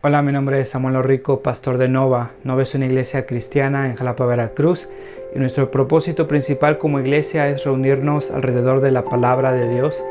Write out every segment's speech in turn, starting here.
Hola, mi nombre es Samuel Rico, pastor de Nova. Nova es una iglesia cristiana en Jalapa, Veracruz, y nuestro propósito principal como iglesia es reunirnos alrededor de la palabra de Dios.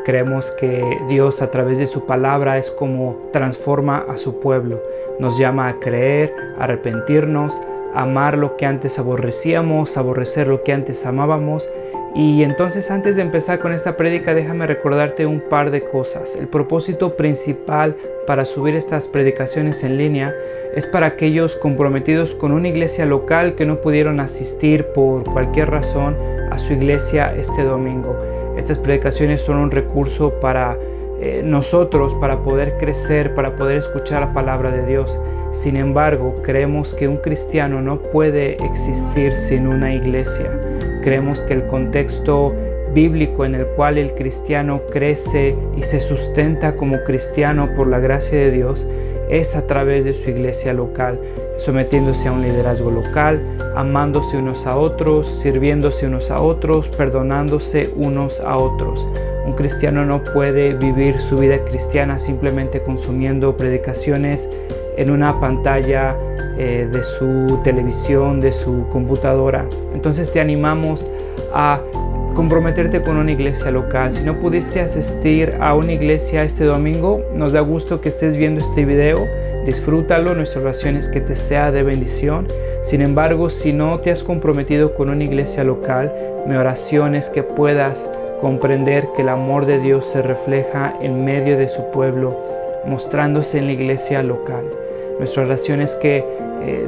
Creemos que Dios a través de su palabra es como transforma a su pueblo. Nos llama a creer, a arrepentirnos, a amar lo que antes aborrecíamos, a aborrecer lo que antes amábamos. Y entonces, antes de empezar con esta prédica, déjame recordarte un par de cosas. El propósito principal para subir estas predicaciones en línea es para aquellos comprometidos con una iglesia local que no pudieron asistir por cualquier razón a su iglesia este domingo. Estas predicaciones son un recurso para nosotros, para poder crecer, para poder escuchar la palabra de Dios. Sin embargo, creemos que un cristiano no puede existir sin una iglesia. Creemos que el contexto bíblico en el cual el cristiano crece y se sustenta como cristiano por la gracia de Dios es a través de su iglesia local, sometiéndose a un liderazgo local, amándose unos a otros, sirviéndose unos a otros, perdonándose unos a otros. Un cristiano no puede vivir su vida cristiana simplemente consumiendo predicaciones en una pantalla de su televisión, de su computadora. Entonces te animamos a comprometerte con una iglesia local. Si no pudiste asistir a una iglesia este domingo, nos da gusto que estés viendo este video. Disfrútalo, nuestra oración es que te sea de bendición. Sin embargo, si no te has comprometido con una iglesia local, mi oración es que puedas comprender que el amor de Dios se refleja en medio de su pueblo, mostrándose en la iglesia local. Nuestra oración es que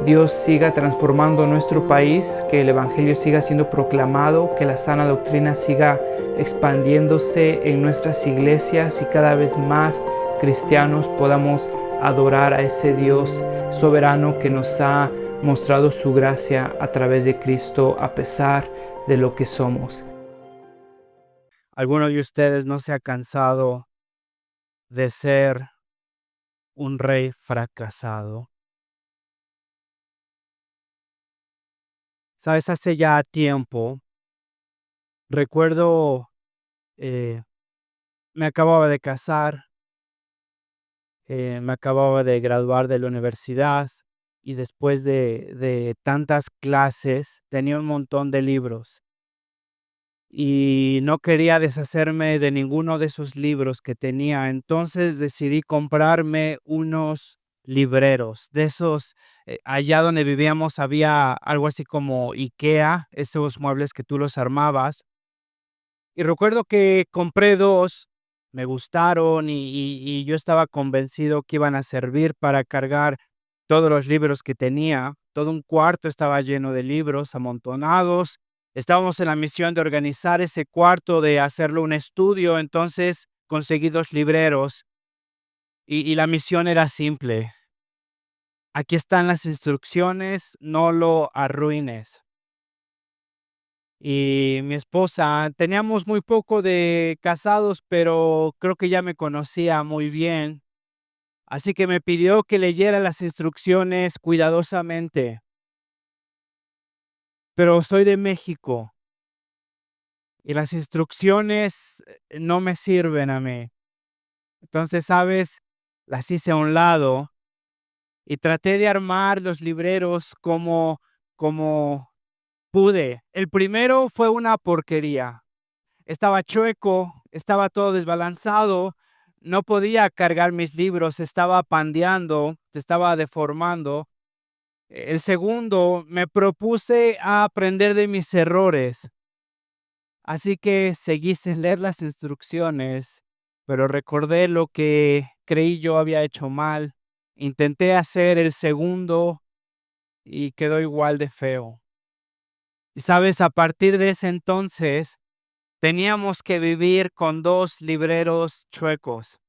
Dios siga transformando nuestro país, que el Evangelio siga siendo proclamado, que la sana doctrina siga expandiéndose en nuestras iglesias y cada vez más cristianos podamos adorar a ese Dios soberano que nos ha mostrado su gracia a través de Cristo a pesar de lo que somos. ¿Alguno de ustedes no se ha cansado de ser un rey fracasado? Sabes, hace ya tiempo, recuerdo, eh, me acababa de casar, me acababa de graduar de la universidad y después de tantas clases tenía un montón de libros y no quería deshacerme de ninguno de esos libros que tenía. Entonces decidí comprarme unos libreros, de esos, allá donde vivíamos había algo así como IKEA, esos muebles que tú los armabas. Y recuerdo que compré 2, me gustaron y yo estaba convencido que iban a servir para cargar todos los libros que tenía. Todo un cuarto estaba lleno de libros amontonados. Estábamos en la misión de organizar ese cuarto, de hacerlo un estudio, entonces conseguí 2 libreros y la misión era simple. Aquí están las instrucciones, no lo arruines. Y mi esposa, teníamos muy poco de casados, pero creo que ya me conocía muy bien, así que me pidió que leyera las instrucciones cuidadosamente. Pero soy de México y las instrucciones no me sirven a mí. Entonces, ¿sabes? Las hice a un lado y traté de armar los libreros como pude. El primero fue una porquería. Estaba chueco, estaba todo desbalanzado, no podía cargar mis libros, estaba pandeando, se estaba deformando. El segundo, me propuse a aprender de mis errores, así que seguí sin leer las instrucciones, pero recordé lo que creí yo había hecho mal. Intenté hacer el segundo y quedó igual de feo. Y sabes, a partir de ese entonces, teníamos que vivir con 2 libreros chuecos,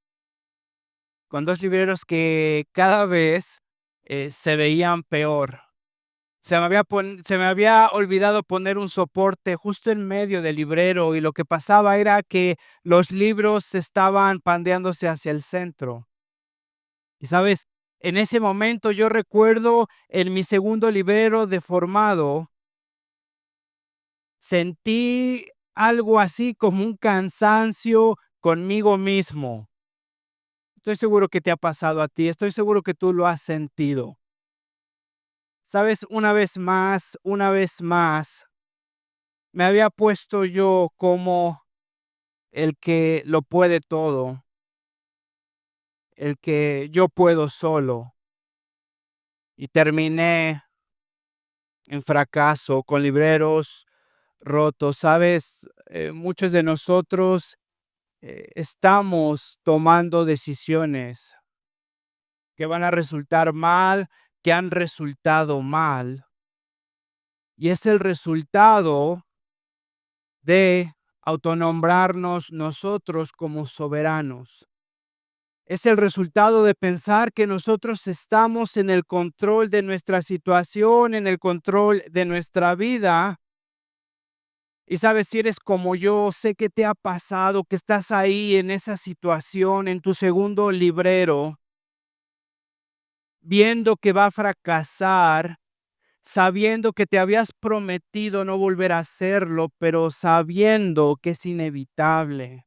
con 2 libreros que cada vez, se veían peor. Se me había olvidado poner un soporte justo en medio del librero, y lo que pasaba era que los libros estaban pandeándose hacia el centro. Y, ¿sabes? En ese momento yo recuerdo en mi segundo librero deformado, sentí algo así como un cansancio conmigo mismo. Estoy seguro que te ha pasado a ti, estoy seguro que tú lo has sentido. Sabes, una vez más, me había puesto yo como el que lo puede todo, el que yo puedo solo, y terminé en fracaso, con libreros rotos. Sabes, muchos de nosotros estamos tomando decisiones que van a resultar mal, que han resultado mal, y es el resultado de autonombrarnos nosotros como soberanos. Es el resultado de pensar que nosotros estamos en el control de nuestra situación, en el control de nuestra vida. Y sabes, si eres como yo, sé que te ha pasado, que estás ahí en esa situación, en tu segundo librero, viendo que va a fracasar, sabiendo que te habías prometido no volver a hacerlo, pero sabiendo que es inevitable.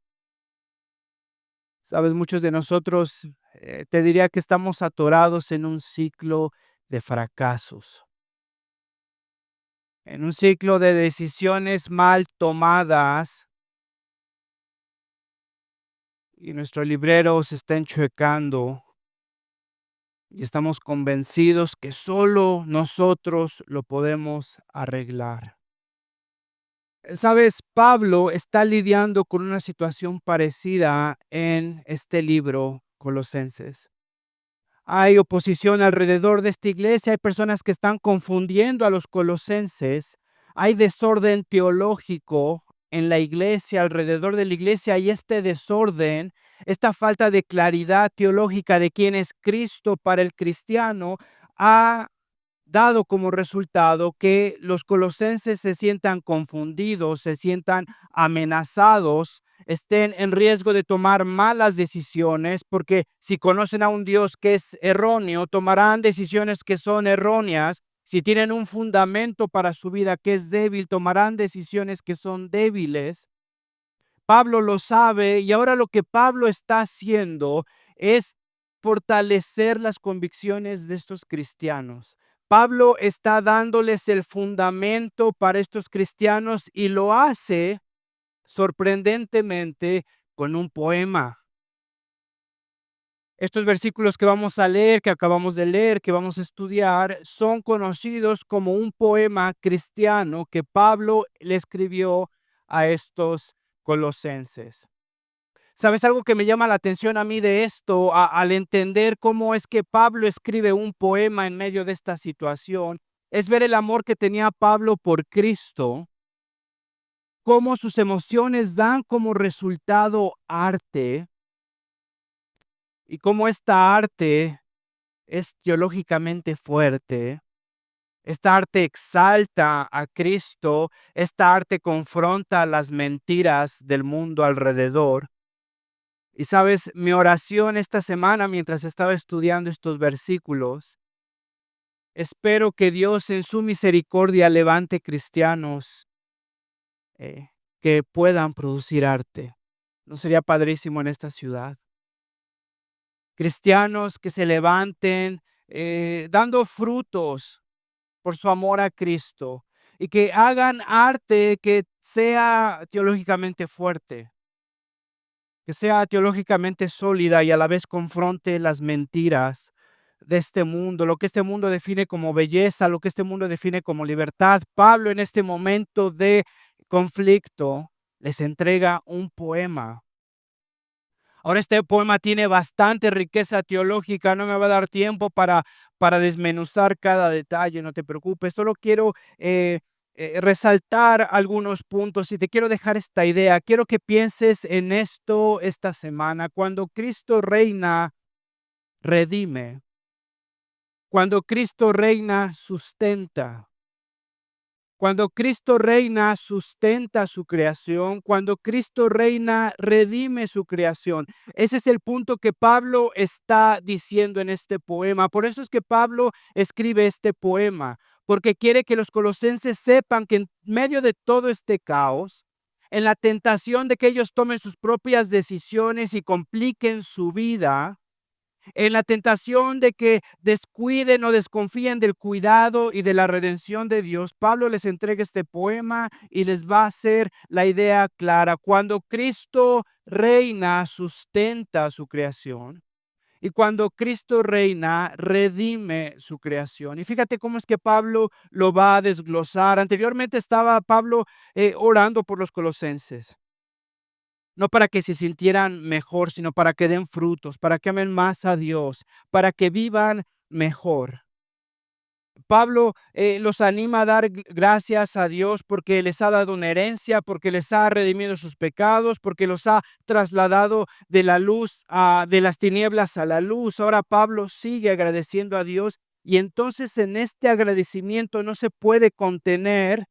Sabes, muchos de nosotros, te diría que estamos atorados en un ciclo de fracasos, en un ciclo de decisiones mal tomadas, y nuestro librero se está enchuecando y estamos convencidos que solo nosotros lo podemos arreglar. Sabes, Pablo está lidiando con una situación parecida en este libro, Colosenses. Hay oposición alrededor de esta iglesia, hay personas que están confundiendo a los colosenses, hay desorden teológico en la iglesia, alrededor de la iglesia, y este desorden, esta falta de claridad teológica de quién es Cristo para el cristiano, ha dado como resultado que los colosenses se sientan confundidos, se sientan amenazados, estén en riesgo de tomar malas decisiones, porque si conocen a un Dios que es erróneo, tomarán decisiones que son erróneas. Si tienen un fundamento para su vida que es débil, tomarán decisiones que son débiles. Pablo lo sabe, y ahora lo que Pablo está haciendo es fortalecer las convicciones de estos cristianos. Pablo está dándoles el fundamento para estos cristianos y lo hace sorprendentemente con un poema. Estos versículos que vamos a leer, que acabamos de leer, que vamos a estudiar, son conocidos como un poema cristiano que Pablo le escribió a estos colosenses. ¿Sabes algo que me llama la atención a mí de esto, al entender cómo es que Pablo escribe un poema en medio de esta situación? Es ver el amor que tenía Pablo por Cristo, cómo sus emociones dan como resultado arte, y cómo esta arte es teológicamente fuerte. Esta arte exalta a Cristo, esta arte confronta las mentiras del mundo alrededor. Y sabes, mi oración esta semana mientras estaba estudiando estos versículos, espero que Dios en su misericordia levante cristianos eh, que puedan producir arte. ¿No sería padrísimo en esta ciudad? Cristianos que se levanten dando frutos por su amor a Cristo y que hagan arte que sea teológicamente fuerte, que sea teológicamente sólida y a la vez confronte las mentiras de este mundo, lo que este mundo define como belleza, lo que este mundo define como libertad. Pablo en este momento de conflicto les entrega un poema. Ahora este poema tiene bastante riqueza teológica, no me va a dar tiempo para desmenuzar cada detalle, no te preocupes, solo quiero resaltar algunos puntos y te quiero dejar esta idea. Quiero que pienses en esto esta semana. Cuando Cristo reina, redime. Cuando Cristo reina, sustenta. Cuando Cristo reina, sustenta su creación. Cuando Cristo reina, redime su creación. Ese es el punto que Pablo está diciendo en este poema. Por eso es que Pablo escribe este poema, porque quiere que los colosenses sepan que en medio de todo este caos, en la tentación de que ellos tomen sus propias decisiones y compliquen su vida, en la tentación de que descuiden o desconfíen del cuidado y de la redención de Dios, Pablo les entrega este poema y les va a hacer la idea clara. Cuando Cristo reina, sustenta su creación. Y cuando Cristo reina, redime su creación. Y fíjate cómo es que Pablo lo va a desglosar. Anteriormente estaba Pablo orando por los colosenses. No para que se sintieran mejor, sino para que den frutos, para que amen más a Dios, para que vivan mejor. Pablo los anima a dar gracias a Dios porque les ha dado una herencia, porque les ha redimido sus pecados, porque los ha trasladado de la luz, de las tinieblas a la luz. Ahora Pablo sigue agradeciendo a Dios y entonces en este agradecimiento no se puede contener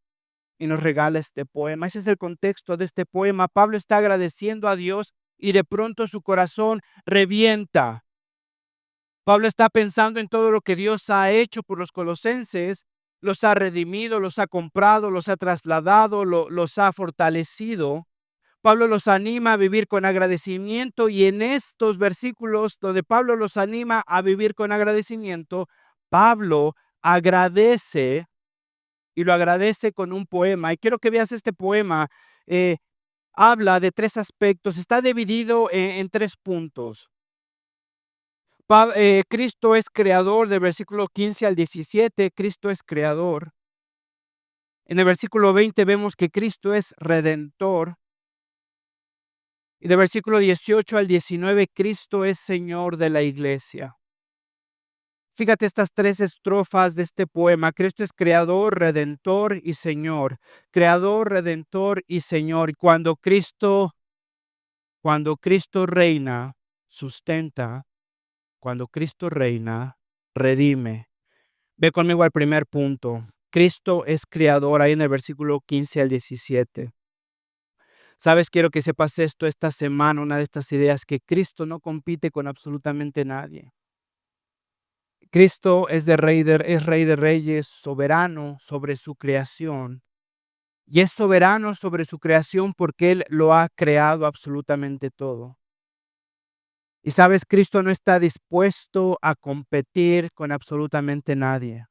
y nos regala este poema. Ese es el contexto de este poema. Pablo está agradeciendo a Dios y de pronto su corazón revienta. Pablo está pensando en todo lo que Dios ha hecho por los colosenses, los ha redimido, los ha comprado, los ha trasladado, los ha fortalecido. Pablo los anima a vivir con agradecimiento y en estos versículos donde Pablo los anima a vivir con agradecimiento, Pablo agradece y lo agradece con un poema. Y quiero que veas este poema. eh, Habla de tres aspectos, está dividido en tres puntos. Cristo es creador, del versículo 15 al 17, Cristo es creador. En el versículo 20 vemos que Cristo es redentor. Y del versículo 18 al 19, Cristo es Señor de la iglesia. Fíjate estas tres estrofas de este poema. Cristo es creador, redentor y Señor. Creador, redentor y Señor. Y cuando Cristo reina, sustenta. Cuando Cristo reina, redime. Ve conmigo al primer punto. Cristo es creador, ahí en el versículo 15 al 17. Sabes, quiero que sepas esto esta semana, una de estas ideas, que Cristo no compite con absolutamente nadie. Cristo es rey de reyes, soberano sobre su creación. Y es soberano sobre su creación porque Él lo ha creado absolutamente todo. Y sabes, Cristo no está dispuesto a competir con absolutamente nadie.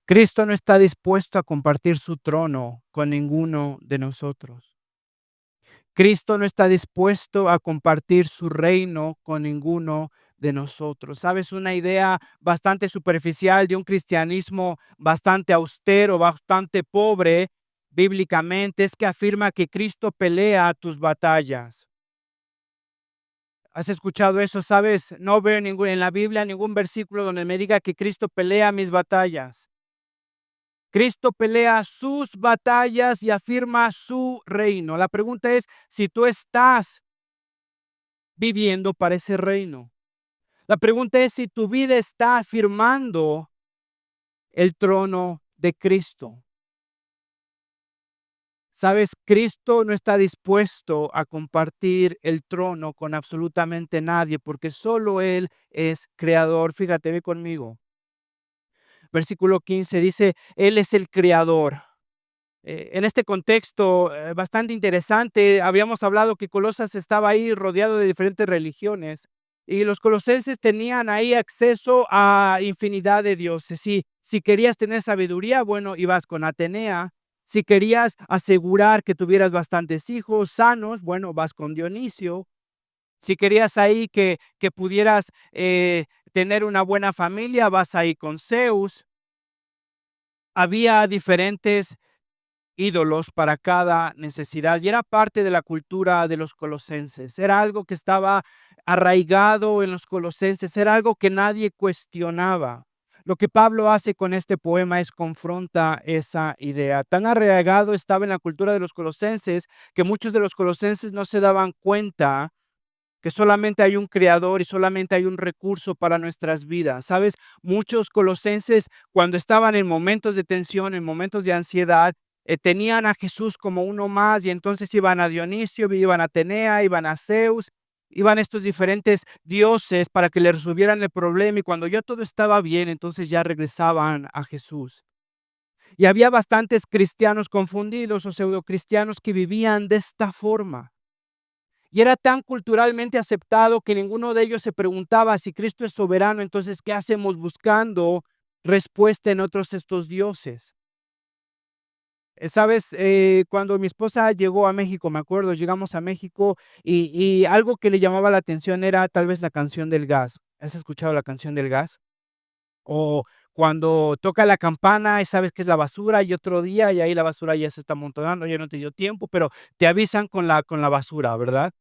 Cristo no está dispuesto a compartir su trono con ninguno de nosotros. Cristo no está dispuesto a compartir su reino con ninguno de nosotros. ¿Sabes? Una idea bastante superficial de un cristianismo bastante austero, bastante pobre bíblicamente, es que afirma que Cristo pelea tus batallas. ¿Has escuchado eso? ¿Sabes? No veo en la Biblia ningún versículo donde me diga que Cristo pelea mis batallas. Cristo pelea sus batallas y afirma su reino. La pregunta es si tú estás viviendo para ese reino. La pregunta es si tu vida está afirmando el trono de Cristo. Sabes, Cristo no está dispuesto a compartir el trono con absolutamente nadie porque solo Él es creador. Fíjate, ve conmigo. Versículo 15 dice, Él es el creador. En este contexto bastante interesante, habíamos hablado que Colosas estaba ahí rodeado de diferentes religiones y los colosenses tenían ahí acceso a infinidad de dioses. Si querías tener sabiduría, bueno, ibas con Atenea. Si querías asegurar que tuvieras bastantes hijos sanos, bueno, vas con Dionisio. Si querías ahí que pudieras tener una buena familia, vas ahí con Zeus. Había diferentes ídolos para cada necesidad y era parte de la cultura de los colosenses. Era algo que estaba arraigado en los colosenses, era algo que nadie cuestionaba. Lo que Pablo hace con este poema es confronta esa idea. Tan arraigado estaba en la cultura de los colosenses que muchos de los colosenses no se daban cuenta que solamente hay un creador y solamente hay un recurso para nuestras vidas. ¿Sabes? Muchos colosenses cuando estaban en momentos de tensión, en momentos de ansiedad, tenían a Jesús como uno más y entonces iban a Dionisio, iban a Atenea, iban a Zeus, iban a estos diferentes dioses para que les resolvieran el problema y cuando ya todo estaba bien, entonces ya regresaban a Jesús. Y había bastantes cristianos confundidos o pseudocristianos que vivían de esta forma. Y era tan culturalmente aceptado que ninguno de ellos se preguntaba si Cristo es soberano, entonces, ¿qué hacemos buscando respuesta en otros estos dioses? ¿Sabes? Cuando mi esposa llegó a México, me acuerdo, llegamos a México y algo que le llamaba la atención era tal vez la canción del gas. ¿Has escuchado la canción del gas? O cuando toca la campana y sabes que es la basura y otro día y ahí la basura ya se está amontonando, ya no te dio tiempo, pero te avisan con la basura, ¿verdad?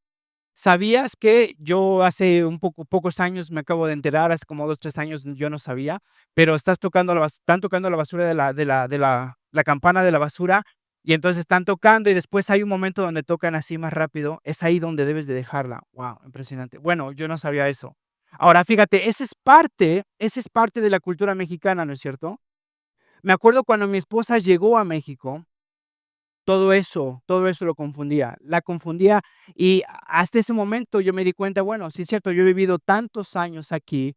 ¿Sabías que yo hace pocos años me acabo de enterar, hace como 2 3 años yo no sabía, pero están tocando la basura de la campana de la basura, y entonces están tocando, y después hay un momento donde tocan así más rápido, es ahí donde debes de dejarla. Guau, impresionante. Bueno, yo no sabía eso. Ahora, fíjate, esa es parte de la cultura mexicana, ¿no es cierto? Me acuerdo cuando mi esposa llegó a México, todo eso la confundía, y hasta ese momento yo me di cuenta, bueno, sí es cierto, yo he vivido tantos años aquí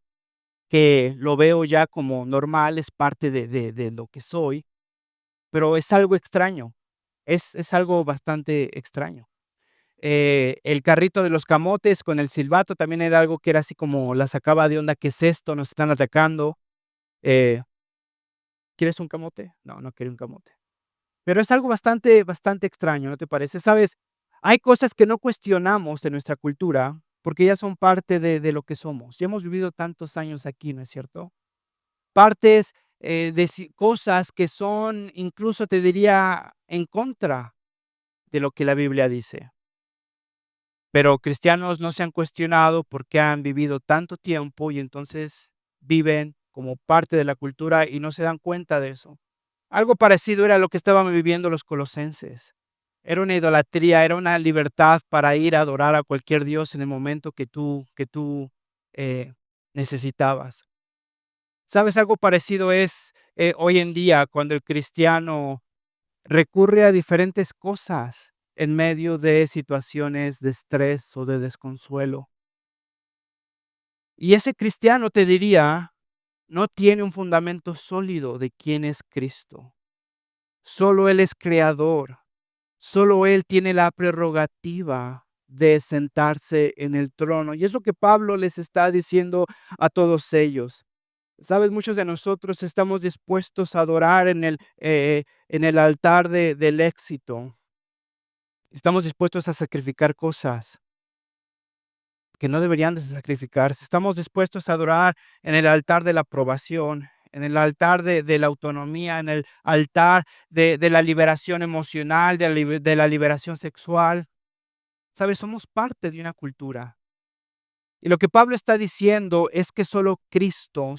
que lo veo ya como normal, es parte de lo que soy, pero es algo extraño, es algo bastante extraño. El carrito de los camotes con el silbato también era algo que era así como la sacaba de onda, ¿qué es esto? Nos están atacando, eh, ¿quieres un camote? No, no quiero un camote. Pero es algo bastante extraño, ¿no te parece? ¿Sabes? Hay cosas que no cuestionamos de nuestra cultura, porque ya son parte de lo que somos. Ya hemos vivido tantos años aquí, ¿no es cierto? Partes, cosas que son, incluso te diría, en contra de lo que la Biblia dice. Pero cristianos no se han cuestionado porque han vivido tanto tiempo y entonces viven como parte de la cultura y no se dan cuenta de eso. Algo parecido era lo que estaban viviendo los colosenses. Era una idolatría, era una libertad para ir a adorar a cualquier dios en el momento que tú eh, necesitabas. ¿Sabes? Algo parecido es hoy en día cuando el cristiano recurre a diferentes cosas en medio de situaciones de estrés o de desconsuelo. Y ese cristiano, te diría, no tiene un fundamento sólido de quién es Cristo. Solo Él es creador. Solo Él tiene la prerrogativa de sentarse en el trono. Y es lo que Pablo les está diciendo a todos ellos. Sabes, muchos de nosotros estamos dispuestos a adorar en el altar del éxito. Estamos dispuestos a sacrificar cosas que no deberían de sacrificarse. Estamos dispuestos a adorar en el altar de la aprobación, en el altar de la autonomía, en el altar de la liberación emocional, de la liberación sexual. ¿Sabes? Somos parte de una cultura. Y lo que Pablo está diciendo es que solo Cristo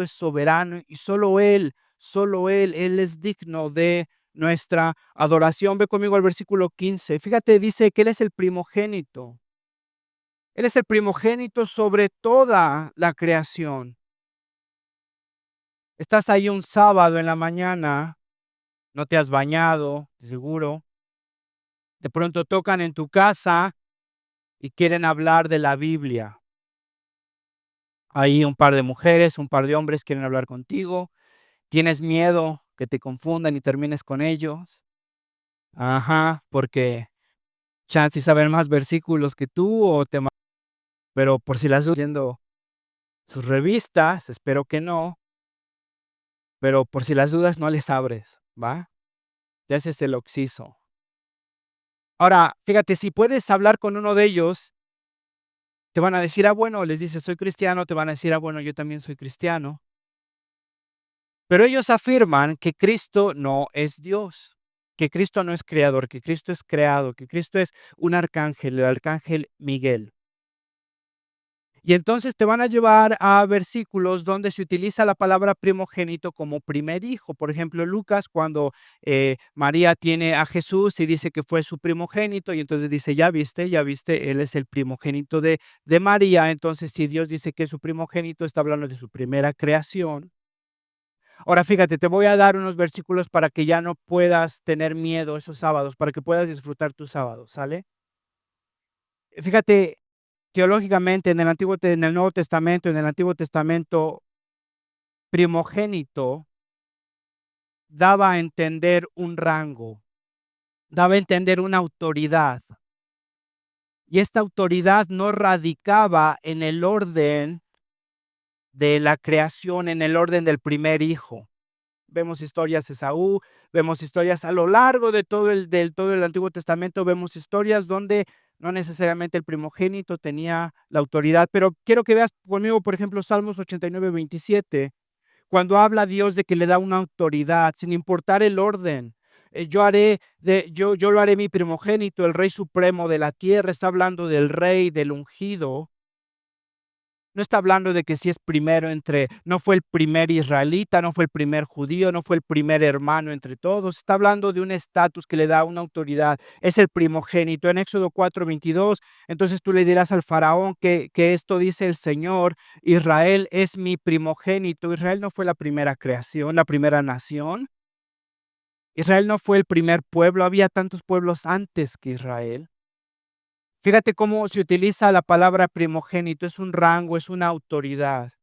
es soberano y solo Él es digno de nuestra adoración. Ve conmigo al versículo 15. Fíjate, dice que Él es el primogénito. Él es el primogénito sobre toda la creación. Estás ahí un sábado en la mañana, no te has bañado, seguro. De pronto tocan en tu casa y quieren hablar de la Biblia. Ahí un par de mujeres, un par de hombres quieren hablar contigo. Tienes miedo que te confundan y termines con ellos. Ajá, porque chance y saben más versículos que tú pero por si las dudas viendo sus revistas, espero que no, pero por si las dudas no les abres, ¿va? Te haces el oxiso. Ahora, fíjate, si puedes hablar con uno de ellos, te van a decir, bueno, les dices, soy cristiano, te van a decir, bueno, yo también soy cristiano. Pero ellos afirman que Cristo no es Dios, que Cristo no es creador, que Cristo es creado, que Cristo es un arcángel, el arcángel Miguel. Y entonces te van a llevar a versículos donde se utiliza la palabra primogénito como primer hijo. Por ejemplo, Lucas, cuando María tiene a Jesús y dice que fue su primogénito, y entonces dice, ya viste, él es el primogénito de María. Entonces, si Dios dice que es su primogénito, está hablando de su primera creación. Ahora, fíjate, te voy a dar unos versículos para que ya no puedas tener miedo esos sábados, para que puedas disfrutar tus sábados, ¿sale? Fíjate, teológicamente en el Nuevo Testamento, en el Antiguo Testamento, primogénito daba a entender un rango, daba a entender una autoridad. Y esta autoridad no radicaba en el orden de la creación, en el orden del primer hijo. Vemos historias de Esaú, vemos historias a lo largo de todo el Antiguo Testamento, vemos historias donde no necesariamente el primogénito tenía la autoridad, pero quiero que veas conmigo, por ejemplo, Salmos 89:27, cuando habla Dios de que le da una autoridad, sin importar el orden. Yo lo haré mi primogénito, el rey supremo de la tierra. Está hablando del rey, del ungido. No está hablando de que si es primero no fue el primer israelita, no fue el primer judío, no fue el primer hermano entre todos. Está hablando de un estatus que le da una autoridad. Es el primogénito. En Éxodo 4:22, entonces tú le dirás al faraón que esto dice el Señor: Israel es mi primogénito. Israel no fue la primera creación, la primera nación. Israel no fue el primer pueblo. Había tantos pueblos antes que Israel. Fíjate cómo se utiliza la palabra primogénito. Es un rango, es una autoridad.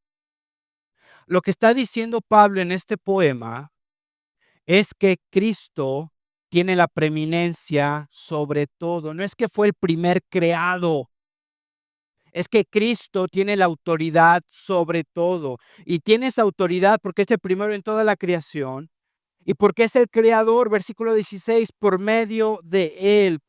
Lo que está diciendo Pablo en este poema es que Cristo tiene la preeminencia sobre todo. No es que fue el primer creado, es que Cristo tiene la autoridad sobre todo. Y tiene esa autoridad porque es el primero en toda la creación. Y porque es el creador, versículo 16, por medio de él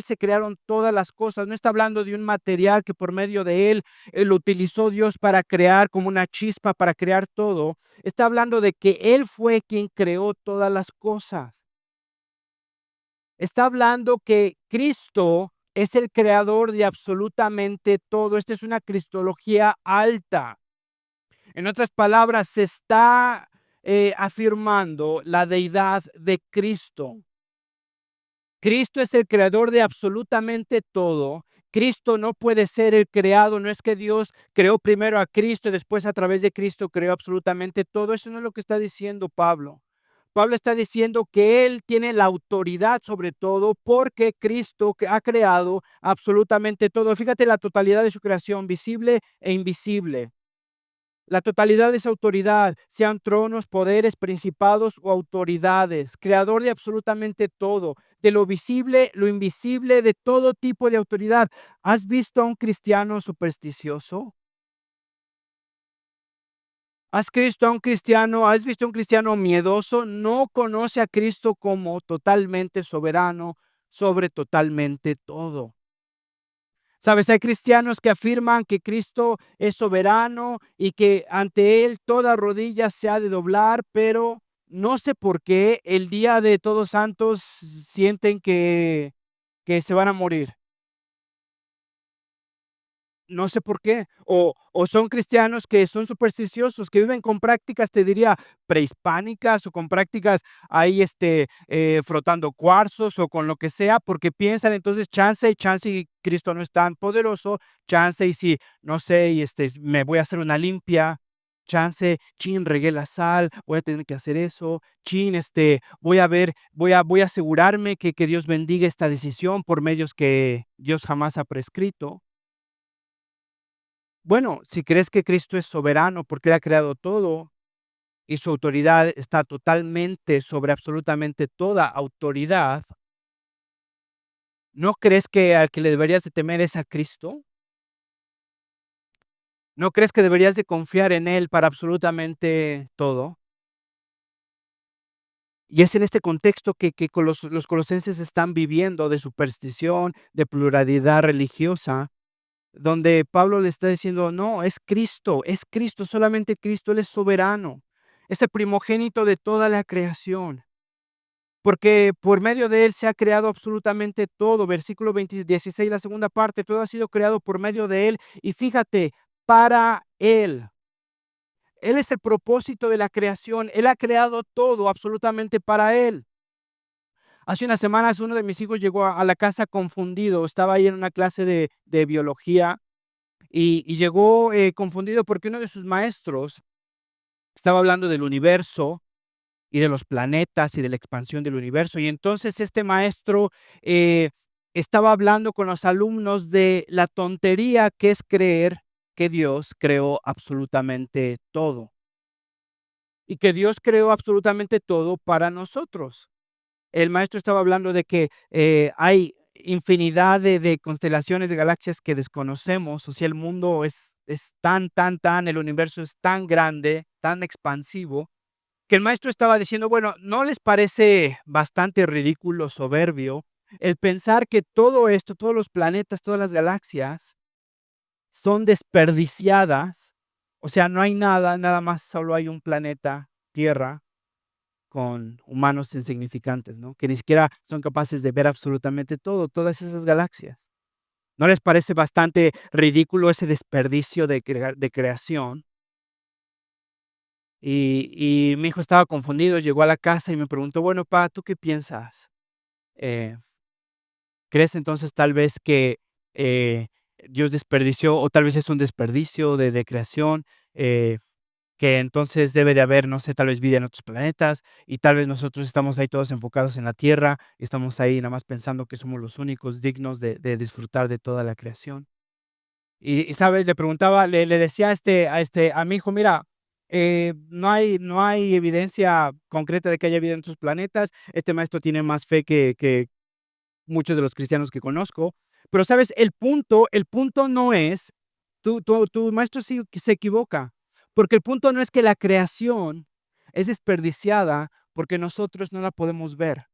se crearon todas las cosas. No está hablando de un material que por medio de él lo utilizó Dios para crear como una chispa, para crear todo. Está hablando de que él fue quien creó todas las cosas. Está hablando que Cristo es el creador de absolutamente todo. Esta es una cristología alta. En otras palabras, se está afirmando la deidad de Cristo. Cristo es el creador de absolutamente todo. Cristo no puede ser el creado. No es que Dios creó primero a Cristo y después a través de Cristo creó absolutamente todo. Eso no es lo que está diciendo Pablo. Pablo está diciendo que Él tiene la autoridad sobre todo porque Cristo ha creado absolutamente todo. Fíjate la totalidad de su creación, visible e invisible. La totalidad de esa autoridad, sean tronos, poderes, principados o autoridades, creador de absolutamente todo, de lo visible, lo invisible, de todo tipo de autoridad. ¿Has visto a un cristiano supersticioso? ¿Has visto a un cristiano miedoso? No conoce a Cristo como totalmente soberano sobre totalmente todo. Sabes, hay cristianos que afirman que Cristo es soberano y que ante Él toda rodilla se ha de doblar, pero no sé por qué el día de Todos Santos sienten que se van a morir. No sé por qué. O son cristianos que son supersticiosos, que viven con prácticas, te diría, prehispánicas o con prácticas ahí, frotando cuarzos o con lo que sea, porque piensan entonces chance y Cristo no es tan poderoso, chance y si, no sé, me voy a hacer una limpia, chance, chin, regué la sal, voy a tener que hacer eso, chin, voy a asegurarme que Dios bendiga esta decisión por medios que Dios jamás ha prescrito. Bueno, si crees que Cristo es soberano porque Él ha creado todo y su autoridad está totalmente sobre absolutamente toda autoridad, ¿no crees que al que le deberías de temer es a Cristo? ¿No crees que deberías de confiar en Él para absolutamente todo? Y es en este contexto que con los colosenses están viviendo de superstición, de pluralidad religiosa, donde Pablo le está diciendo, no, es Cristo, solamente Cristo, Él es soberano, es el primogénito de toda la creación, porque por medio de Él se ha creado absolutamente todo. Versículo 16, la segunda parte, todo ha sido creado por medio de Él, y fíjate, para Él. Él es el propósito de la creación, Él ha creado todo absolutamente para Él. Hace unas semanas uno de mis hijos llegó a la casa confundido, estaba ahí en una clase de biología. Y llegó confundido porque uno de sus maestros estaba hablando del universo y de los planetas y de la expansión del universo. Y entonces este maestro estaba hablando con los alumnos de la tontería que es creer que Dios creó absolutamente todo y que Dios creó absolutamente todo para nosotros. El maestro estaba hablando de que hay infinidad de constelaciones de galaxias que desconocemos, o sea, el mundo es tan, el universo es tan grande, tan expansivo, que el maestro estaba diciendo, bueno, ¿no les parece bastante ridículo, soberbio, el pensar que todo esto, todos los planetas, todas las galaxias son desperdiciadas? O sea, no hay nada, nada más solo hay un planeta, Tierra, con humanos insignificantes, ¿no? Que ni siquiera son capaces de ver absolutamente todo, todas esas galaxias. ¿No les parece bastante ridículo ese desperdicio de creación? Y mi hijo estaba confundido, llegó a la casa y me preguntó, bueno, pa, ¿tú qué piensas? Eh, ¿Crees entonces tal vez que eh, Dios desperdició o tal vez es un desperdicio de creación? Que entonces debe de haber, no sé, tal vez vida en otros planetas y tal vez nosotros estamos ahí todos enfocados en la Tierra y estamos ahí nada más pensando que somos los únicos dignos de disfrutar de toda la creación. ¿Sabes? Le preguntaba, le decía a mi hijo, mira, no hay evidencia concreta de que haya vida en otros planetas. Este maestro tiene más fe que muchos de los cristianos que conozco. Pero, ¿sabes? El punto no es, tu maestro sí que se equivoca, porque el punto no es que la creación es desperdiciada porque nosotros no la podemos ver.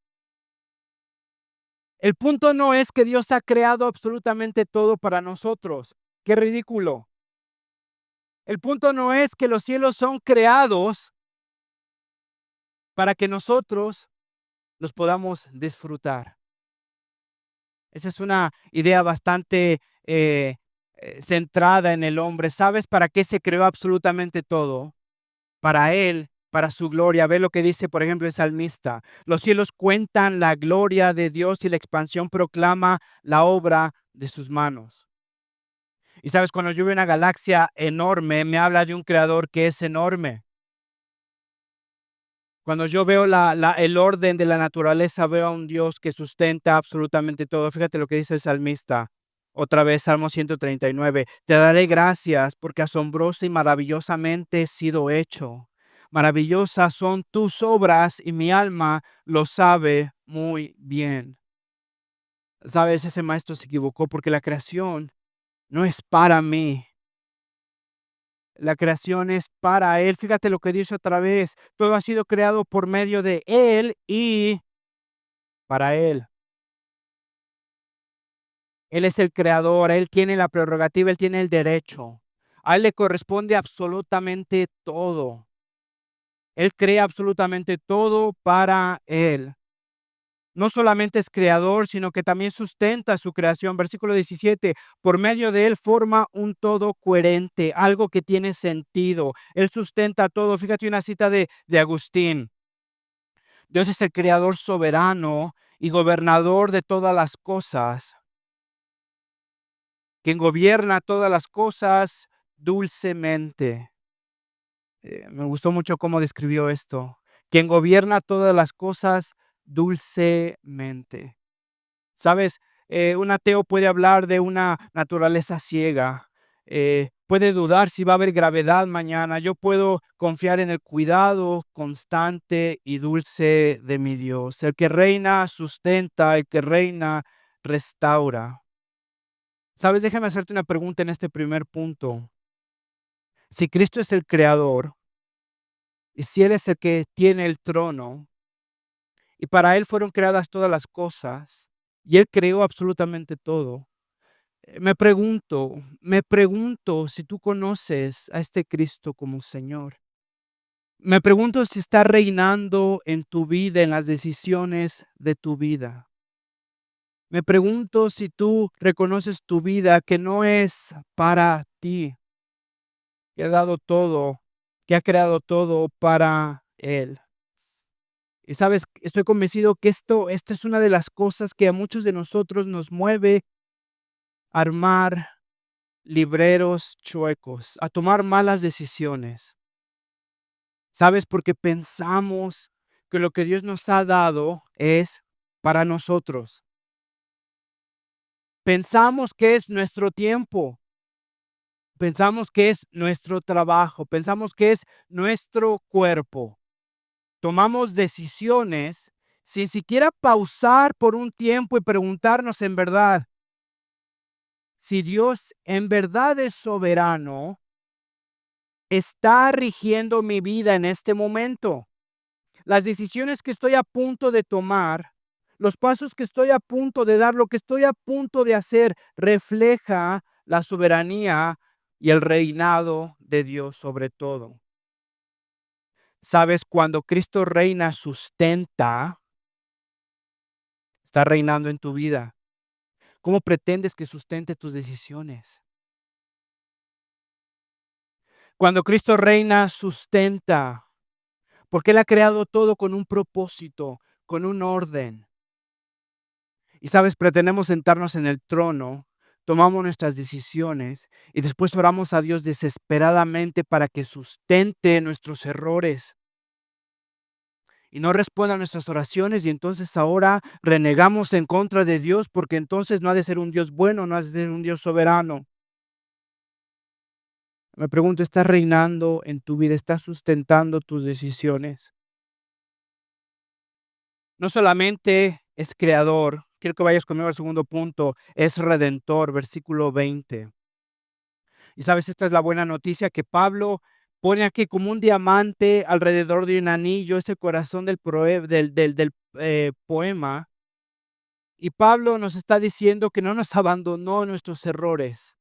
El punto no es que Dios ha creado absolutamente todo para nosotros. Qué ridículo. El punto no es que los cielos son creados para que nosotros los podamos disfrutar. Esa es una idea bastante centrada en el hombre. ¿Sabes para qué se creó absolutamente todo? Para Él, para su gloria. Ve lo que dice, por ejemplo, el salmista. Los cielos cuentan la gloria de Dios y la expansión proclama la obra de sus manos. Y sabes, cuando yo veo una galaxia enorme, me habla de un creador que es enorme. Cuando yo veo el orden de la naturaleza, veo a un Dios que sustenta absolutamente todo. Fíjate lo que dice el salmista. Otra vez, Salmo 139. Te daré gracias porque asombrosa y maravillosamente he sido hecho. Maravillosas son tus obras y mi alma lo sabe muy bien. Sabes, ese maestro se equivocó porque la creación no es para mí. La creación es para Él. Fíjate lo que dice otra vez. Todo ha sido creado por medio de Él y para Él. Él es el creador, Él tiene la prerrogativa, Él tiene el derecho. A Él le corresponde absolutamente todo. Él crea absolutamente todo para Él. No solamente es creador, sino que también sustenta su creación. Versículo 17, por medio de Él forma un todo coherente, algo que tiene sentido. Él sustenta todo. Fíjate una cita de Agustín. Dios es el creador soberano y gobernador de todas las cosas, quien gobierna todas las cosas dulcemente. Me gustó mucho cómo describió esto. Quien gobierna todas las cosas dulcemente. ¿Sabes? Un ateo puede hablar de una naturaleza ciega, puede dudar si va a haber gravedad mañana. Yo puedo confiar en el cuidado constante y dulce de mi Dios. El que reina sustenta, el que reina restaura. ¿Sabes? Déjame hacerte una pregunta en este primer punto. Si Cristo es el creador y si Él es el que tiene el trono y para Él fueron creadas todas las cosas y Él creó absolutamente todo. Me pregunto si tú conoces a este Cristo como Señor. Me pregunto si está reinando en tu vida, en las decisiones de tu vida. Me pregunto si tú reconoces tu vida que no es para ti, que ha dado todo, que ha creado todo para Él. Y sabes, estoy convencido que esto es una de las cosas que a muchos de nosotros nos mueve a armar libreros chuecos, a tomar malas decisiones. ¿Sabes? Porque pensamos que lo que Dios nos ha dado es para nosotros. Pensamos que es nuestro tiempo, pensamos que es nuestro trabajo, pensamos que es nuestro cuerpo. Tomamos decisiones sin siquiera pausar por un tiempo y preguntarnos en verdad, si Dios en verdad es soberano, está rigiendo mi vida en este momento. Las decisiones que estoy a punto de tomar, los pasos que estoy a punto de dar, lo que estoy a punto de hacer, refleja la soberanía y el reinado de Dios sobre todo. Sabes, cuando Cristo reina, sustenta, está reinando en tu vida. ¿Cómo pretendes que sustente tus decisiones? Cuando Cristo reina, sustenta, porque Él ha creado todo con un propósito, con un orden. Y sabes, pretendemos sentarnos en el trono, tomamos nuestras decisiones y después oramos a Dios desesperadamente para que sustente nuestros errores y no responda a nuestras oraciones, y entonces ahora renegamos en contra de Dios porque entonces no ha de ser un Dios bueno, no ha de ser un Dios soberano. Me pregunto, ¿estás reinando en tu vida? ¿Estás sustentando tus decisiones? No solamente es creador, quiero que vayas conmigo al segundo punto, es redentor, versículo 20. Y sabes, esta es la buena noticia que Pablo pone aquí como un diamante alrededor de un anillo, ese corazón del poema. Y Pablo nos está diciendo que no nos abandonó en nuestros errores.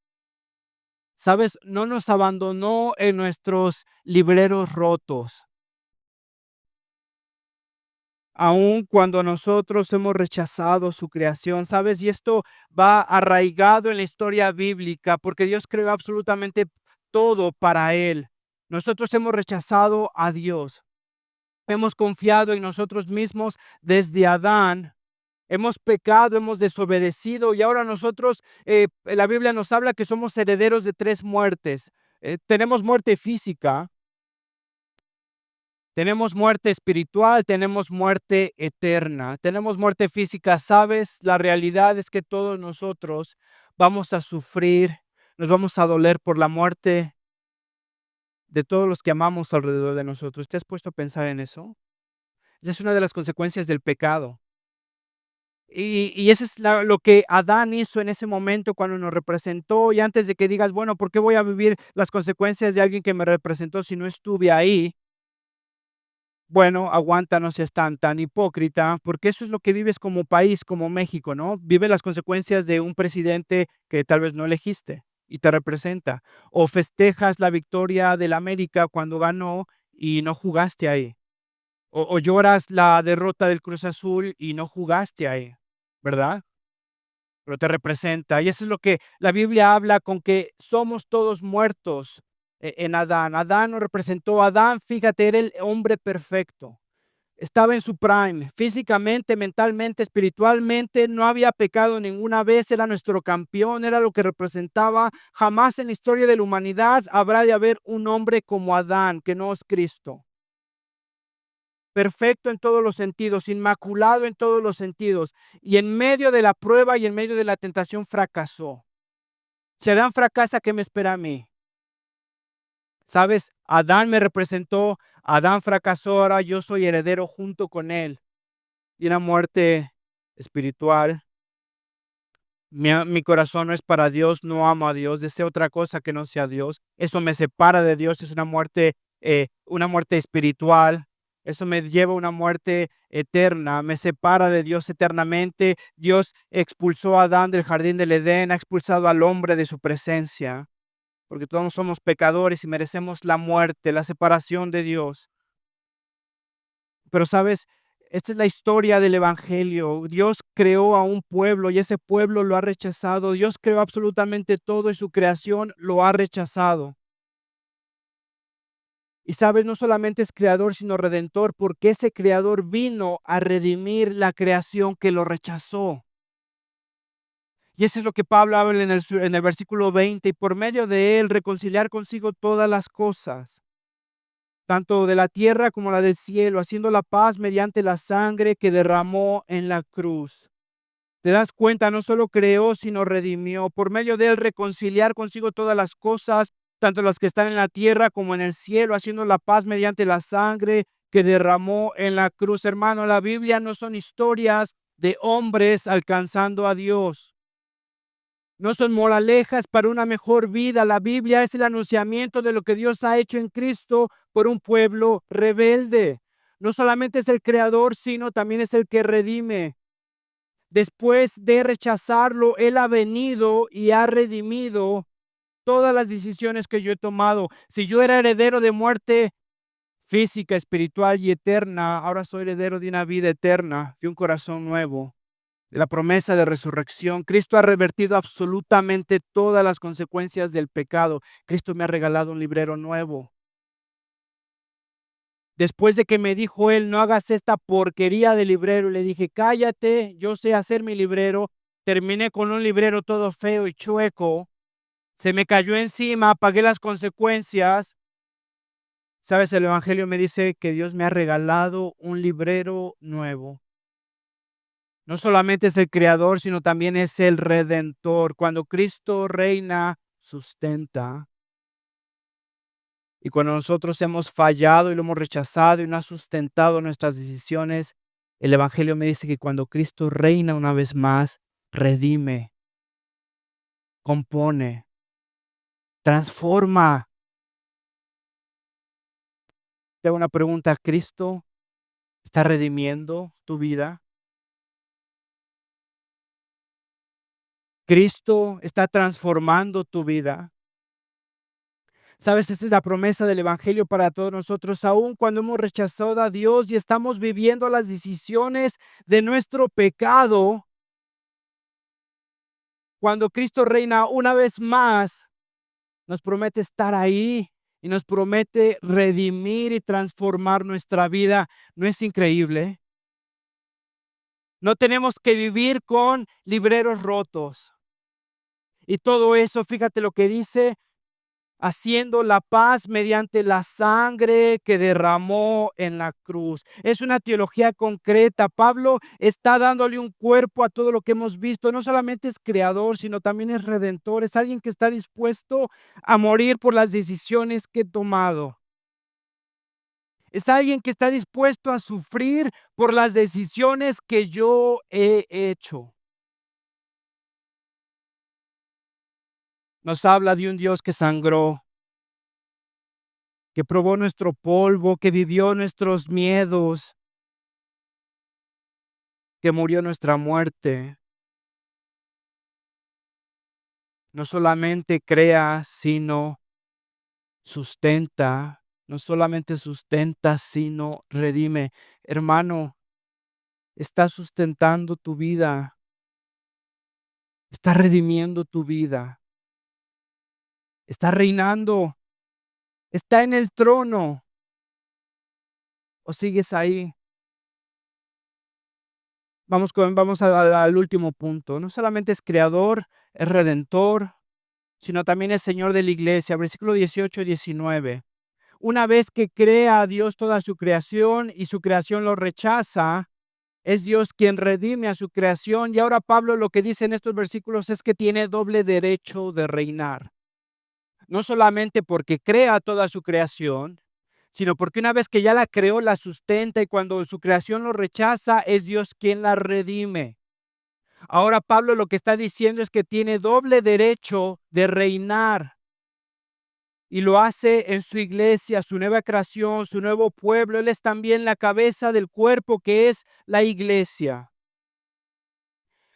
Sabes, no nos abandonó en nuestros libreros rotos. Aun cuando nosotros hemos rechazado su creación, ¿sabes? Y esto va arraigado en la historia bíblica, porque Dios creó absolutamente todo para Él. Nosotros hemos rechazado a Dios. Hemos confiado en nosotros mismos desde Adán. Hemos pecado, hemos desobedecido y ahora nosotros, la Biblia nos habla que somos herederos de tres muertes. Tenemos muerte física, tenemos muerte espiritual, tenemos muerte eterna, tenemos muerte física. ¿Sabes? La realidad es que todos nosotros vamos a sufrir, nos vamos a doler por la muerte de todos los que amamos alrededor de nosotros. ¿Te has puesto a pensar en eso? Esa es una de las consecuencias del pecado. Y eso es lo que Adán hizo en ese momento cuando nos representó. Y antes de que digas, bueno, ¿por qué voy a vivir las consecuencias de alguien que me representó si no estuve ahí? Bueno, aguanta, no seas tan hipócrita, porque eso es lo que vives como país, como México, ¿no? Vives las consecuencias de un presidente que tal vez no elegiste y te representa. O festejas la victoria del América cuando ganó y no jugaste ahí. O lloras la derrota del Cruz Azul y no jugaste ahí, ¿verdad? Pero te representa. Y eso es lo que la Biblia habla con que somos todos muertos en Adán. Adán nos representó. Adán, fíjate, era el hombre perfecto. Estaba en su prime, físicamente, mentalmente, espiritualmente, no había pecado ninguna vez, era nuestro campeón, era lo que representaba. Jamás en la historia de la humanidad habrá de haber un hombre como Adán, que no es Cristo. Perfecto en todos los sentidos, inmaculado en todos los sentidos, y en medio de la prueba y en medio de la tentación fracasó. Si Adán fracasa, ¿qué me espera a mí? ¿Sabes? Adán me representó, Adán fracasó, ahora yo soy heredero junto con él. Y una muerte espiritual. Mi corazón no es para Dios, no amo a Dios, deseo otra cosa que no sea Dios. Eso me separa de Dios, es una muerte espiritual. Eso me lleva a una muerte eterna, me separa de Dios eternamente. Dios expulsó a Adán del jardín del Edén, ha expulsado al hombre de su presencia, porque todos somos pecadores y merecemos la muerte, la separación de Dios. Pero sabes, esta es la historia del evangelio. Dios creó a un pueblo y ese pueblo lo ha rechazado. Dios creó absolutamente todo y su creación lo ha rechazado. Y sabes, no solamente es creador, sino redentor, porque ese creador vino a redimir la creación que lo rechazó. Y eso es lo que Pablo habla en el versículo 20, y por medio de él reconciliar consigo todas las cosas, tanto de la tierra como la del cielo, haciendo la paz mediante la sangre que derramó en la cruz. Te das cuenta, no solo creó, sino redimió. Por medio de él reconciliar consigo todas las cosas, tanto las que están en la tierra como en el cielo, haciendo la paz mediante la sangre que derramó en la cruz. Hermano, la Biblia no son historias de hombres alcanzando a Dios. No son moralejas para una mejor vida. La Biblia es el anunciamiento de lo que Dios ha hecho en Cristo por un pueblo rebelde. No solamente es el creador, sino también es el que redime. Después de rechazarlo, Él ha venido y ha redimido todas las decisiones que yo he tomado. Si yo era heredero de muerte física, espiritual y eterna, ahora soy heredero de una vida eterna, de un corazón nuevo, de la promesa de resurrección. Cristo ha revertido absolutamente todas las consecuencias del pecado. Cristo me ha regalado un librero nuevo. Después de que me dijo Él, no hagas esta porquería de librero, le dije, cállate, yo sé hacer mi librero. Terminé con un librero todo feo y chueco. Se me cayó encima, pagué las consecuencias. Sabes, el Evangelio me dice que Dios me ha regalado un librero nuevo. No solamente es el creador, sino también es el redentor. Cuando Cristo reina, sustenta. Y cuando nosotros hemos fallado y lo hemos rechazado y no ha sustentado nuestras decisiones, el Evangelio me dice que cuando Cristo reina una vez más, redime, compone, transforma. Te hago una pregunta, ¿Cristo está redimiendo tu vida? ¿Cristo está transformando tu vida? Sabes, esa es la promesa del Evangelio para todos nosotros, aun cuando hemos rechazado a Dios y estamos viviendo las decisiones de nuestro pecado. Cuando Cristo reina una vez más, nos promete estar ahí y nos promete redimir y transformar nuestra vida. ¿No es increíble? No tenemos que vivir con libreros rotos. Y todo eso, fíjate lo que dice, haciendo la paz mediante la sangre que derramó en la cruz. Es una teología concreta. Pablo está dándole un cuerpo a todo lo que hemos visto. No solamente es creador, sino también es redentor. Es alguien que está dispuesto a morir por las decisiones que he tomado. Es alguien que está dispuesto a sufrir por las decisiones que yo he hecho. Nos habla de un Dios que sangró, que probó nuestro polvo, que vivió nuestros miedos, que murió nuestra muerte. No solamente crea, sino sustenta. No solamente sustenta, sino redime. Hermano, está sustentando tu vida. Está redimiendo tu vida. Está reinando. Está en el trono. ¿O sigues ahí? Al último punto. No solamente es creador, es redentor, sino también es Señor de la iglesia. Versículo 18 y 19. Una vez que crea a Dios toda su creación y su creación lo rechaza, es Dios quien redime a su creación. Y ahora Pablo lo que dice en estos versículos es que tiene doble derecho de reinar. No solamente porque crea toda su creación, sino porque una vez que ya la creó, la sustenta, y cuando su creación lo rechaza, es Dios quien la redime. Ahora Pablo lo que está diciendo es que tiene doble derecho de reinar. Y lo hace en su iglesia, su nueva creación, su nuevo pueblo. Él es también la cabeza del cuerpo que es la iglesia.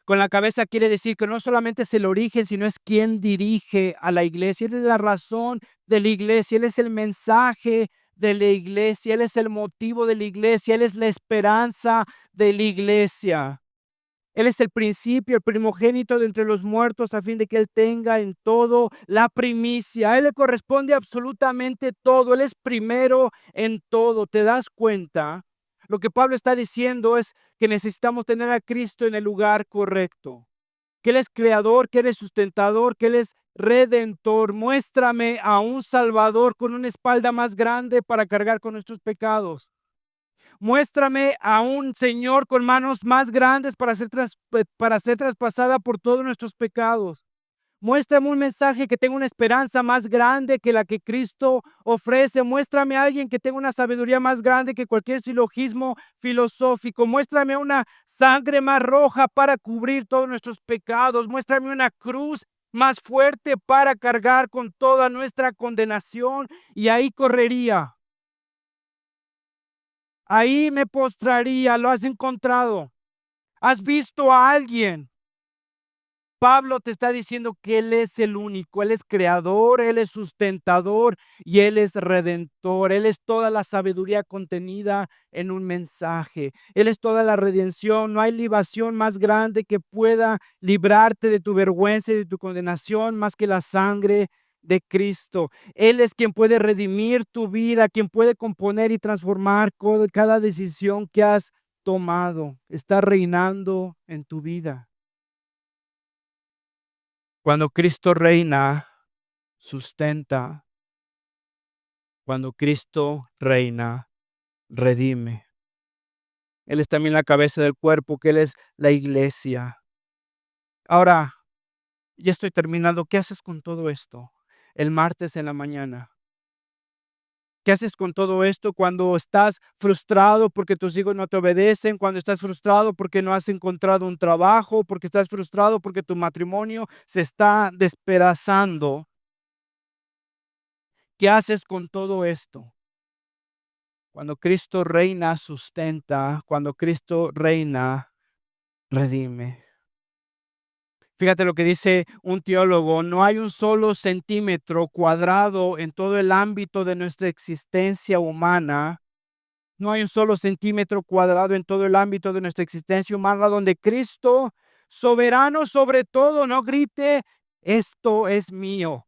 Con la cabeza quiere decir que no solamente es el origen, sino es quien dirige a la iglesia. Él es la razón de la iglesia, Él es el mensaje de la iglesia, Él es el motivo de la iglesia, Él es la esperanza de la iglesia. Él es el principio, el primogénito de entre los muertos, a fin de que Él tenga en todo la primicia. A Él le corresponde absolutamente todo. Él es primero en todo. ¿Te das cuenta? Lo que Pablo está diciendo es que necesitamos tener a Cristo en el lugar correcto. Que Él es creador, que Él es sustentador, que Él es redentor. Muéstrame a un Salvador con una espalda más grande para cargar con nuestros pecados. Muéstrame a un Señor con manos más grandes para ser traspasada por todos nuestros pecados. Muéstrame un mensaje que tenga una esperanza más grande que la que Cristo ofrece. Muéstrame a alguien que tenga una sabiduría más grande que cualquier silogismo filosófico. Muéstrame una sangre más roja para cubrir todos nuestros pecados. Muéstrame una cruz más fuerte para cargar con toda nuestra condenación. Y ahí correría. Ahí me postraría. Lo has encontrado. ¿Has visto a alguien? Pablo te está diciendo que Él es el único, Él es creador, Él es sustentador y Él es redentor. Él es toda la sabiduría contenida en un mensaje. Él es toda la redención. No hay libación más grande que pueda librarte de tu vergüenza y de tu condenación más que la sangre de Cristo. Él es quien puede redimir tu vida, quien puede componer y transformar cada decisión que has tomado. Está reinando en tu vida. Cuando Cristo reina, sustenta. Cuando Cristo reina, redime. Él es también la cabeza del cuerpo, que Él es la iglesia. Ahora, ya estoy terminando. ¿Qué haces con todo esto? El martes en la mañana. ¿Qué haces con todo esto cuando estás frustrado porque tus hijos no te obedecen? Cuando estás frustrado porque no has encontrado un trabajo, porque estás frustrado porque tu matrimonio se está despedazando. ¿Qué haces con todo esto? Cuando Cristo reina, sustenta. Cuando Cristo reina, redime. Fíjate lo que dice un teólogo: no hay un solo centímetro cuadrado en todo el ámbito de nuestra existencia humana. No hay un solo centímetro cuadrado en todo el ámbito de nuestra existencia humana donde Cristo, soberano sobre todo, no grite: esto es mío.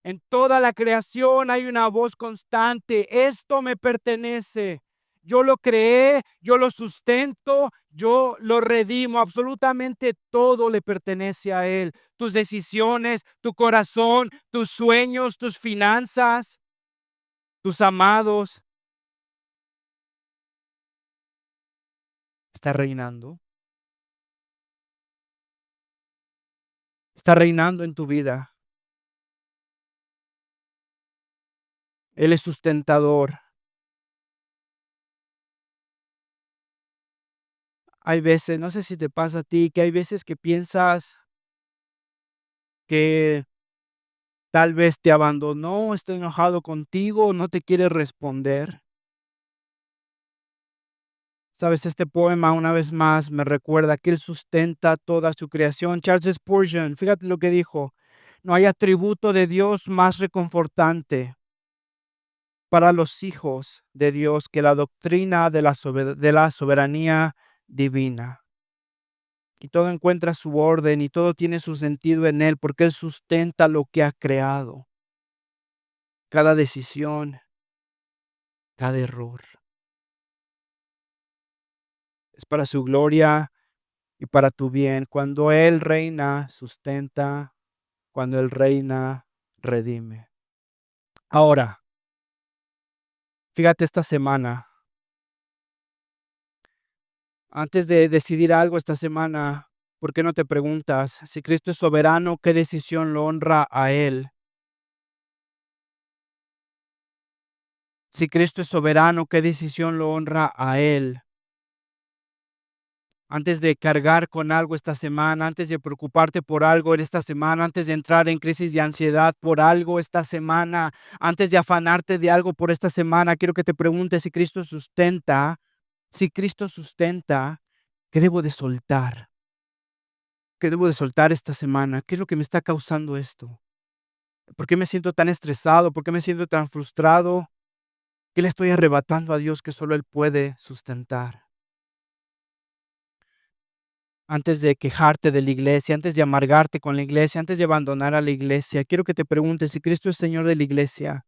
En toda la creación hay una voz constante: esto me pertenece. Yo lo creé, yo lo sustento, yo lo redimo. Absolutamente todo le pertenece a Él. Tus decisiones, tu corazón, tus sueños, tus finanzas, tus amados. Está reinando. Está reinando en tu vida. Él es sustentador. Hay veces, no sé si te pasa a ti, que hay veces que piensas que tal vez te abandonó, está enojado contigo, no te quiere responder. Sabes, este poema una vez más me recuerda que Él sustenta toda su creación. Charles Spurgeon, fíjate lo que dijo: no hay atributo de Dios más reconfortante para los hijos de Dios que la doctrina de la soberanía divina. Y todo encuentra su orden y todo tiene su sentido en Él, porque Él sustenta lo que ha creado. Cada decisión, cada error es para su gloria y para tu bien. Cuando Él reina, sustenta. Cuando Él reina, redime. Ahora, fíjate esta semana, antes de decidir algo esta semana, ¿por qué no te preguntas si Cristo es soberano, qué decisión lo honra a Él? Si Cristo es soberano, ¿qué decisión lo honra a Él? Antes de cargar con algo esta semana, antes de preocuparte por algo en esta semana, antes de entrar en crisis de ansiedad por algo esta semana, antes de afanarte de algo por esta semana, quiero que te preguntes si Cristo sustenta, ¿qué debo de soltar? ¿Qué debo de soltar esta semana? ¿Qué es lo que me está causando esto? ¿Por qué me siento tan estresado? ¿Por qué me siento tan frustrado? ¿Qué le estoy arrebatando a Dios que solo Él puede sustentar? Antes de quejarte de la iglesia, antes de amargarte con la iglesia, antes de abandonar a la iglesia, quiero que te preguntes si Cristo es Señor de la iglesia,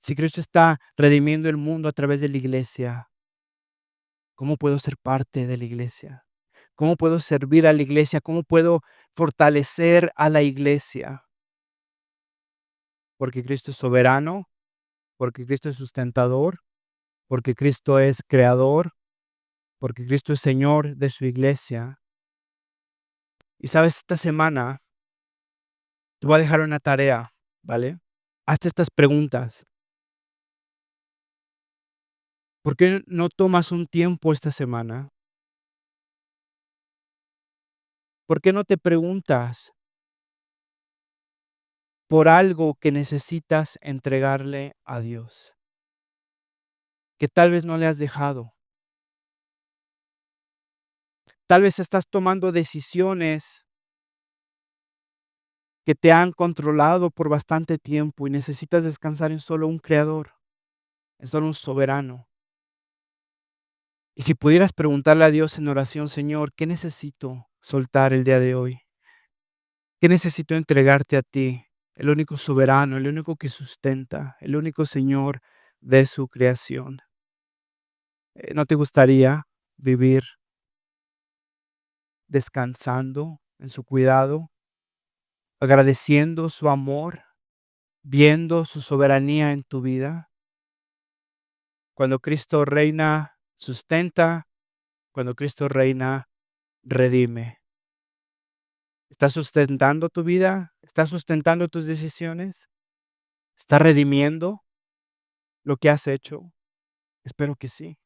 si Cristo está redimiendo el mundo a través de la iglesia. ¿Cómo puedo ser parte de la iglesia? ¿Cómo puedo servir a la iglesia? ¿Cómo puedo fortalecer a la iglesia? Porque Cristo es soberano, porque Cristo es sustentador, porque Cristo es creador, porque Cristo es Señor de su iglesia. Y sabes, esta semana te voy a dejar una tarea, ¿vale? Hazte estas preguntas. ¿Por qué no tomas un tiempo esta semana? ¿Por qué no te preguntas por algo que necesitas entregarle a Dios, que tal vez no le has dejado? Tal vez estás tomando decisiones que te han controlado por bastante tiempo y necesitas descansar en solo un creador, en solo un soberano. Y si pudieras preguntarle a Dios en oración: Señor, ¿qué necesito soltar el día de hoy? ¿Qué necesito entregarte a ti, el único soberano, el único que sustenta, el único Señor de su creación? ¿No te gustaría vivir descansando en su cuidado, agradeciendo su amor, viendo su soberanía en tu vida? Cuando Cristo reina, sustenta; cuando Cristo reina, redime. ¿Está sustentando tu vida? ¿Está sustentando tus decisiones? ¿Está redimiendo lo que has hecho? Espero que sí.